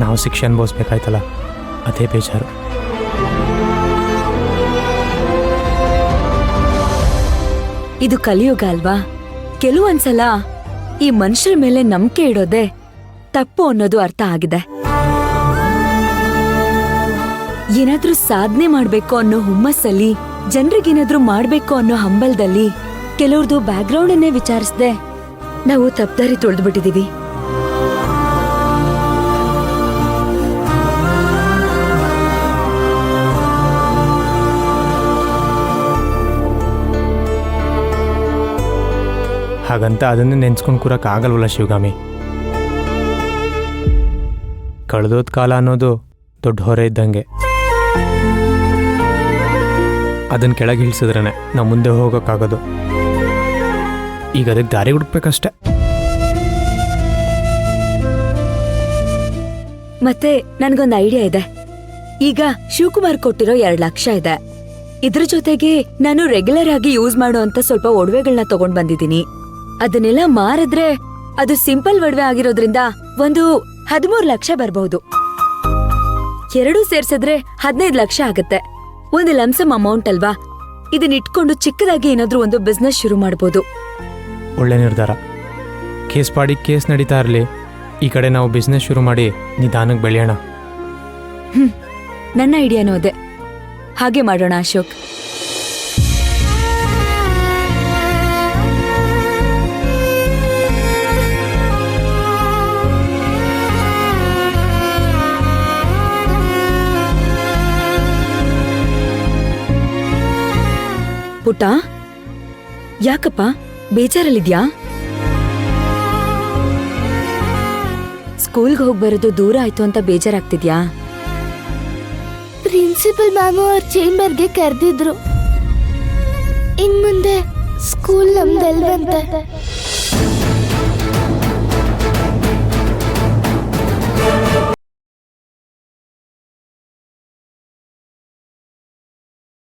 ನಾವು ಶಿಕ್ಷೆ ಅನುಭವಿಸ್ಬೇಕಾಯ್ತಲ್ಲ, ಅದೇ ಬೇಜಾರು. ಇದು ಕಲಿಯುಗ ಅಲ್ವಾ? ಕೆಲವೊಂದ್ಸಲ ಈ ಮನುಷ್ಯರ ಮೇಲೆ ನಂಬಿಕೆ ಇಡೋದೆ ತಪ್ಪು ಅನ್ನೋದು ಅರ್ಥ ಆಗಿದೆ. ಏನಾದ್ರೂ ಸಾಧನೆ ಮಾಡ್ಬೇಕು ಅನ್ನೋ ಹುಮ್ಮಸ್ಸಲ್ಲಿ, ಜನರಿಗೇನಾದ್ರೂ ಮಾಡ್ಬೇಕು ಅನ್ನೋ ಹಂಬಲದಲ್ಲಿ ಕೆಲವ್ರದ್ದು ಬ್ಯಾಕ್ಗ್ರೌಂಡ್ ಅನ್ನೇ ವಿಚಾರಿಸದೆ ನಾವು ತಪ್ಪದಾರಿ ತುಳಿದು ಬಿಟ್ಟಿದೀವಿ. ಹಾಗಂತ ಅದನ್ನೇ ನೆನ್ಸ್ಕೊಂಡು ಕೂರಕ್ಕೆ ಆಗಲ್ವಲ್ಲ ಶಿವಗಾಮಿ. ಕಳೆದೋದ ಕಾಲ ಅನ್ನೋದು ದೊಡ್ಡ ಹೊರೆ ಇದ್ದಂಗೆ. ಅದನ್ನು ಕೆಳಗೆ ಇಳಿಸಿದ್ರೇ ನಾವು ಮುಂದೆ ಹೋಗೋಕ್ಕಾಗೋದು. ಈಗ ಅದಕ್ಕೆ ದಾರಿ ಹುಡುಕ್ಬೇಕಷ್ಟೆ. ಮತ್ತೆ ನನ್ಗೊಂದು ಐಡಿಯಾ ಇದೆ. ಈಗ ಶಿವಕುಮಾರ್ ಕೊಟ್ಟಿರೋ 2 ಲಕ್ಷ ಇದೆ. ಇದ್ರ ಜೊತೆಗೆ ನಾನು ರೆಗ್ಯುಲರ್ ಆಗಿ ಯೂಸ್ ಮಾಡುವಂತ ಸ್ವಲ್ಪ ಒಡವೆಗಳನ್ನ ತಗೊಂಡ್ ಬಂದಿದ್ದೀನಿ. ಅದನ್ನೆಲ್ಲ ಮಾರಿದ್ರೆ ಅದು ಸಿಂಪಲ್ ಒಡವೆ ಆಗಿರೋದ್ರಿಂದ ಒಂದು 13 ಲಕ್ಷ ಬರ್ಬಹುದು. 2 ಸೇರ್ಸಿದ್ರೆ 15 ಲಕ್ಷ ಆಗತ್ತೆ. ಒಂದು ಲಂಸಮ್ ಅಮೌಂಟ್ ಅಲ್ವಾ? ಇದನ್ನ ಇಟ್ಕೊಂಡು ಚಿಕ್ಕದಾಗಿ ಏನಾದ್ರೂ ಒಂದು ಬಿಸ್ನೆಸ್ ಶುರು ಮಾಡಬಹುದು. ಒಳ್ಳೆ ನಿರ್ಧಾರ. ಕೇಸ್ ಪಾಡಿ ಕೇಸ್ ನಡೀತಾ ಇರಲಿ, ಈ ಕಡೆ ನಾವು ಬಿಸ್ನೆಸ್ ಶುರು ಮಾಡಿ ನಿಧಾನಕ್ಕೆ ಬೆಳೆಯೋಣ. ನನ್ನ ಐಡಿಯಾನೂ ಅದೇ. ಹಾಗೆ ಮಾಡೋಣ ಅಶೋಕ್. ಪುಟ್ಟ, ಯಾಕಪ್ಪ ಬೇಜಾರಲ್ಲಿದ್ಯಾ? ಸ್ಕೂಲ್ಗೆ ಹೋಗ್ಬರೋದು ದೂರ ಆಯ್ತು ಅಂತ ಬೇಜಾರಾಗ್ತಿದ್ಯಾ? ಪ್ರಿನ್ಸಿಪಲ್ ಮ್ಯಾಮ್ ಅವ್ರ ಚೇಂಬರ್ಗೆ ಕರೆದಿದ್ರು. ಇನ್ ಮುಂದೆ ಸ್ಕೂಲ್ ನಮ್ದಲ್ವಂತೆ.